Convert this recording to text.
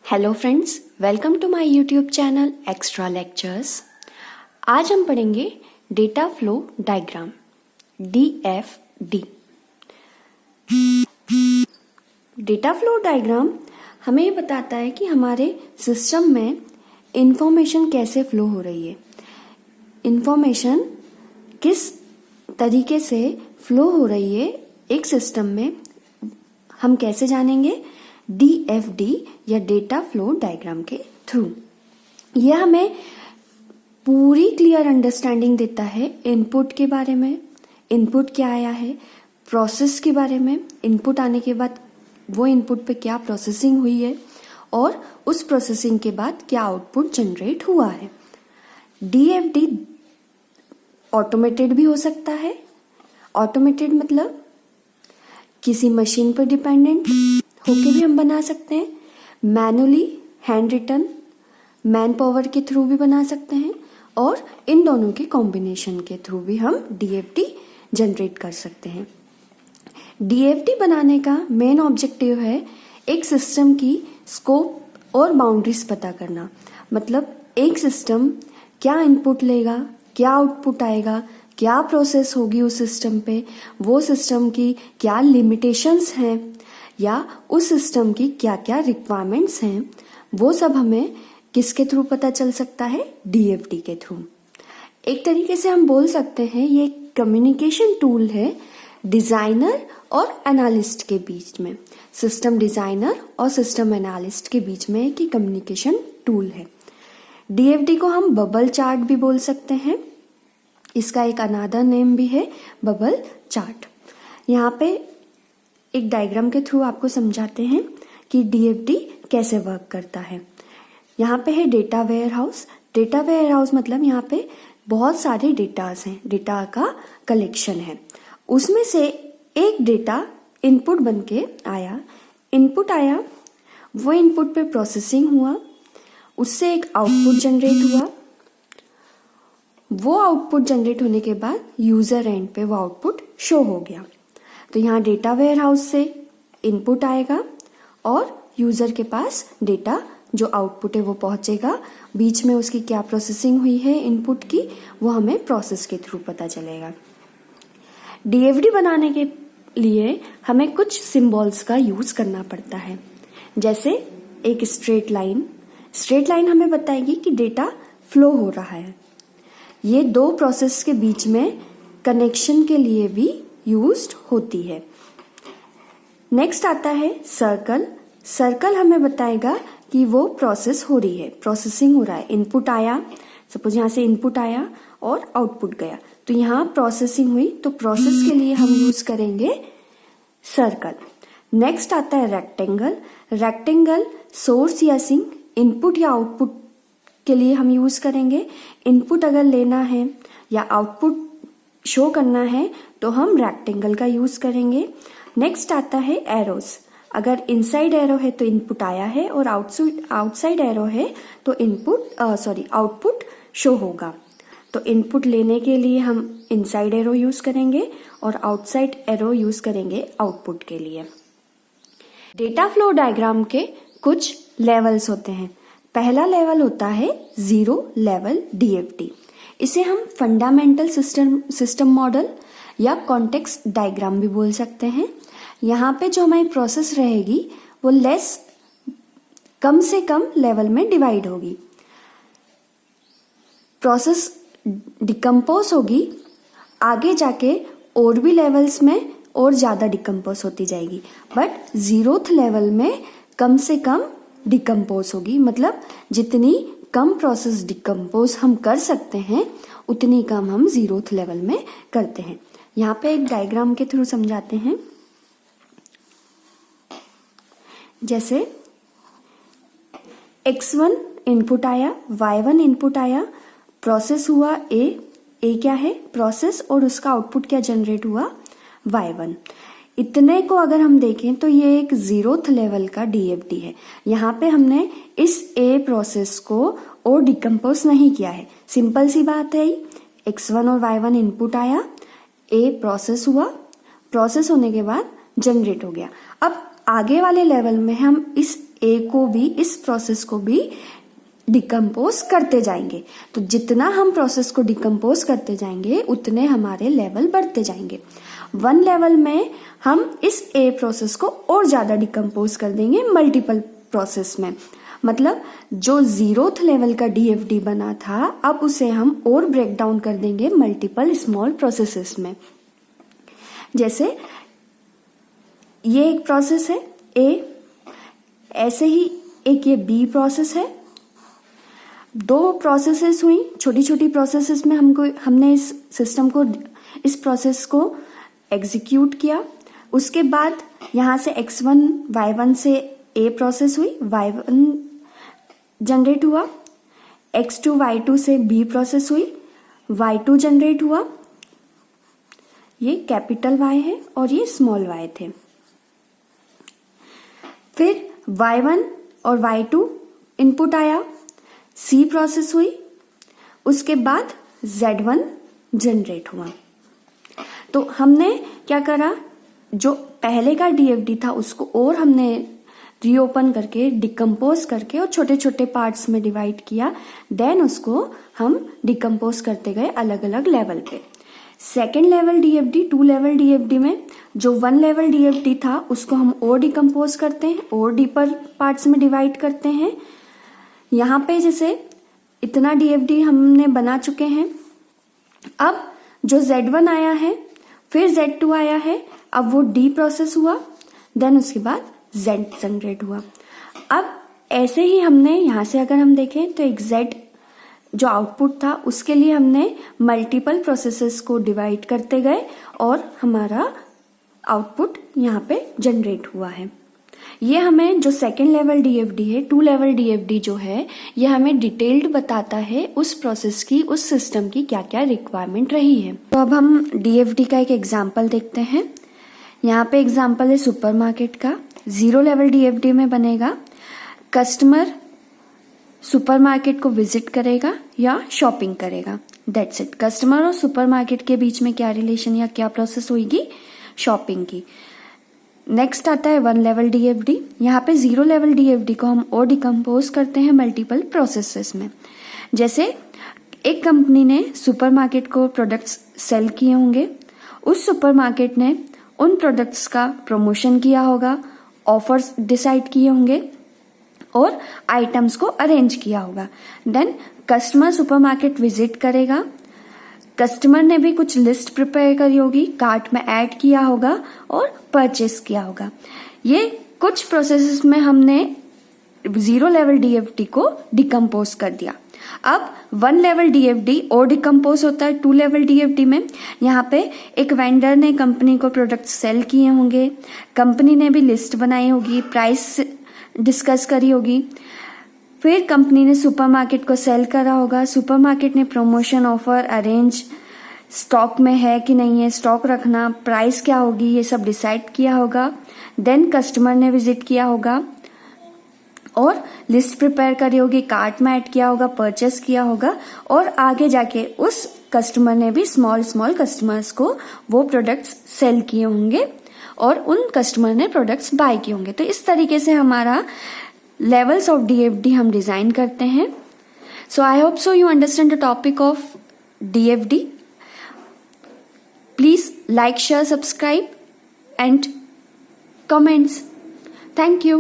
Hello friends, welcome to my YouTube channel extra lectures. आज हम पढ़ेंगे data flow diagram DFD। Data flow diagram हमें ये बताता है कि हमारे सिस्टम में इंफॉर्मेशन कैसे फ्लो हो रही है, इंफॉर्मेशन किस तरीके से फ्लो हो रही है एक सिस्टम में। हम कैसे जानेंगे? DFD या डेटा फ्लो डायग्राम के थ्रू। यह हमें पूरी क्लियर अंडरस्टैंडिंग देता है इनपुट के बारे में, इनपुट क्या आया है, प्रोसेस के बारे में, इनपुट आने के बाद वो इनपुट पे क्या प्रोसेसिंग हुई है और उस प्रोसेसिंग के बाद क्या आउटपुट जनरेट हुआ है। DFD ऑटोमेटेड भी हो सकता है। ऑटोमेटेड मतलब किसी मशीन पर डिपेंडेंट होके भी हम बना सकते हैं, manually handwritten manpower के थ्रू भी बना सकते हैं, और इन दोनों के कॉम्बिनेशन के थ्रू भी हम DFD जनरेट कर सकते हैं। DFD बनाने का मेन ऑब्जेक्टिव है एक सिस्टम की स्कोप और बाउंड्रीज पता करना। मतलब एक सिस्टम क्या इनपुट लेगा, क्या आउटपुट आएगा, क्या प्रोसेस होगी उस सिस्टम पे, वो सिस्टम की क्या लिमिटेशंस हैं या उस सिस्टम की क्या क्या रिक्वायरमेंट्स हैं, वो सब हमें किसके थ्रू पता चल सकता है? DFD के थ्रू। एक तरीके से हम बोल सकते हैं ये कम्युनिकेशन टूल है डिजाइनर और एनालिस्ट के बीच में। सिस्टम डिजाइनर और सिस्टम एनालिस्ट के बीच में एक कम्युनिकेशन टूल है। DFD को हम बबल चार्ट भी बोल सकते हैं। इसका एक अनादर नेम भी है बबल चार्ट। यहाँ पे एक डायग्राम के थ्रू आपको समझाते हैं कि DFD कैसे वर्क करता है। यहाँ पे है data warehouse. Data warehouse मतलब यहाँ पे बहुत सारे डेटास हैं, डेटा का कलेक्शन है। उसमें से एक डेटा इनपुट बन के आया, इनपुट आया, वो इनपुट पे प्रोसेसिंग हुआ, उससे एक आउटपुट जनरेट हुआ। वो आउटपुट जनरेट होने के बाद यूजर एंड पे वो आउटपुट शो हो गया। तो यहाँ डेटा वेयर हाउस से इनपुट आएगा और यूजर के पास डेटा जो आउटपुट है वो पहुंचेगा। बीच में उसकी क्या प्रोसेसिंग हुई है इनपुट की, वो हमें प्रोसेस के थ्रू पता चलेगा। DFD बनाने के लिए हमें कुछ सिंबल्स का यूज करना पड़ता है। जैसे एक स्ट्रेट लाइन, स्ट्रेट लाइन हमें बताएगी कि डेटा फ्लो हो रहा है। ये दो प्रोसेस के बीच में कनेक्शन के लिए भी यूज्ड होती है। नेक्स्ट आता है सर्कल। सर्कल हमें बताएगा कि वो प्रोसेस हो रही है, प्रोसेसिंग हो रहा है। इनपुट आया, सपोज यहाँ से इनपुट आया और आउटपुट गया, तो यहाँ प्रोसेसिंग हुई, तो प्रोसेस के लिए हम यूज करेंगे सर्कल। नेक्स्ट आता है रेक्टेंगल। रेक्टेंगल सोर्स या सिंक, इनपुट या आउटपुट के लिए हम यूज करेंगे। इनपुट अगर लेना है या आउटपुट शो करना है तो हम रेक्टेंगल का यूज करेंगे। नेक्स्ट आता है एरोस। अगर इनसाइड एरो है तो इनपुट आया है और आउटसाइड एरो है तो आउटपुट शो होगा। तो इनपुट लेने के लिए हम इनसाइड एरो यूज करेंगे और आउटसाइड एरो यूज करेंगे आउटपुट के लिए। डेटा फ्लो डायग्राम के कुछ लेवल्स होते हैं। पहला लेवल होता है जीरो लेवल DFD। इसे हम फंडामेंटल सिस्टम मॉडल या कॉन्टेक्स्ट डायग्राम भी बोल सकते हैं। यहाँ पे जो हमारी प्रोसेस रहेगी वो कम से कम लेवल में डिवाइड होगी। प्रोसेस डिकम्पोज होगी, आगे जाके और भी लेवल्स में और ज्यादा डिकम्पोज होती जाएगी, बट 0th लेवल में कम से कम डिकम्पोज होगी। मतलब जितनी कम प्रोसेस डिकम्पोज हम कर सकते हैं उतनी कम हम 0th लेवल में करते हैं। यहाँ पे एक डायग्राम के थ्रू समझाते हैं। जैसे X1 इनपुट आया, Y1 इनपुट आया, प्रोसेस हुआ A क्या है? प्रोसेस, और उसका आउटपुट क्या जनरेट हुआ? Y1। इतने को अगर हम देखें तो ये एक 0th लेवल का DFD है। यहाँ पे हमने इस A प्रोसेस को और डिकम्पोज नहीं किया है। सिंपल सी बात है, X1 और Y1 इनपुट आया, A प्रोसेस हुआ, प्रोसेस होने के बाद जनरेट हो गया। अब आगे वाले लेवल में हम इस ए को भी, इस प्रोसेस को भी डिकम्पोज करते जाएंगे। तो जितना हम प्रोसेस को डिकम्पोज करते जाएंगे उतने हमारे लेवल बढ़ते जाएंगे। 1 लेवल में हम इस ए प्रोसेस को और ज्यादा डिकम्पोज कर देंगे मल्टीपल प्रोसेस में। मतलब जो 0th लेवल का डीएफडी बना था, अब उसे हम और ब्रेक डाउन कर देंगे मल्टीपल स्मॉल प्रोसेसेस में। जैसे ये एक प्रोसेस है ए, ऐसे ही एक ये बी प्रोसेस है। 2 प्रोसेसेस हुई, छोटी छोटी प्रोसेसेस में हमने इस सिस्टम को, इस प्रोसेस को एग्जीक्यूट किया। उसके बाद यहां से x1 y1 से ए प्रोसेस हुई, y1 जनरेट हुआ। x2 y2 से बी प्रोसेस हुई, y2 जनरेट हुआ। ये कैपिटल Y है और ये स्मॉल y थे। फिर y1 और y2 इनपुट आया, C प्रोसेस हुई, उसके बाद Z1 जनरेट हुआ। तो हमने क्या करा, जो पहले का डीएफडी था उसको और हमने रीओपन करके, डिकम्पोज करके और छोटे छोटे पार्ट्स में डिवाइड किया। देन उसको हम डिकम्पोज करते गए अलग अलग लेवल पे। Second level DFD, 2 level DFD में जो 1 लेवल डीएफडी था उसको हम और डिकम्पोज करते हैं, और डीपर पार्ट्स में डिवाइड करते हैं। यहाँ पे जैसे इतना डीएफडी हमने बना चुके हैं। अब जो Z1 आया है, फिर Z2 आया है, अब वो डी प्रोसेस हुआ, देन उसके बाद Z जनरेट हुआ। अब ऐसे ही हमने यहाँ से अगर हम देखें तो एक Z जो आउटपुट था उसके लिए हमने मल्टीपल प्रोसेसेस को डिवाइड करते गए और हमारा आउटपुट यहाँ पे जनरेट हुआ है। ये हमें जो सेकेंड लेवल डीएफडी है, 2 लेवल डीएफडी जो है, ये हमें डिटेल्ड बताता है उस प्रोसेस की, उस सिस्टम की क्या क्या रिक्वायरमेंट रही है। तो अब हम डीएफडी का एक एग्जाम्पल देखते हैं। यहाँ पे एग्जाम्पल है सुपरमार्केट का। 0 लेवल डीएफडी में बनेगा, कस्टमर सुपरमार्केट को विजिट करेगा या शॉपिंग करेगा, दैट्स इट। कस्टमर और सुपरमार्केट के बीच में क्या रिलेशन या क्या प्रोसेस होगी, शॉपिंग की। नेक्स्ट आता है 1 लेवल डीएफडी। यहाँ पे 0 लेवल डीएफडी को हम और डिकम्पोज करते हैं मल्टीपल प्रोसेसेस में। जैसे एक कंपनी ने सुपरमार्केट को प्रोडक्ट्स सेल किए होंगे, उस सुपरमार्केट ने उन प्रोडक्ट्स का प्रमोशन किया होगा, ऑफर्स डिसाइड किए होंगे और आइटम्स को अरेंज किया होगा। देन कस्टमर सुपरमार्केट विजिट करेगा, कस्टमर ने भी कुछ लिस्ट प्रिपेयर करी होगी, कार्ट में ऐड किया होगा और परचेस किया होगा। ये कुछ प्रोसेसेस में हमने 0 लेवल डीएफडी को डिकम्पोज कर दिया। अब 1 लेवल डीएफडी और डिकम्पोज होता है 2 लेवल डीएफडी में। यहाँ पे एक वेंडर ने कंपनी को प्रोडक्ट सेल किए होंगे, कंपनी ने भी लिस्ट बनाई होगी, प्राइस डिस्कस करी होगी, फिर कंपनी ने सुपरमार्केट को सेल करा होगा, सुपरमार्केट ने प्रमोशन ऑफर अरेंज, स्टॉक में है कि नहीं है, स्टॉक रखना, प्राइस क्या होगी, ये सब डिसाइड किया होगा। देन कस्टमर ने विजिट किया होगा और लिस्ट प्रिपेयर करी होगी, कार्ट में ऐड किया होगा, परचेस किया होगा और आगे जाके उस कस्टमर ने भी स्मॉल कस्टमर्स को वो प्रोडक्ट्स सेल किए होंगे और उन कस्टमर ने प्रोडक्ट्स बाय किए होंगे। तो इस तरीके से हमारा लेवल्स ऑफ डीएफडी हम डिजाइन करते हैं। So I hope so you understand the topic of DFD. Please like, share, subscribe and comments. Thank you.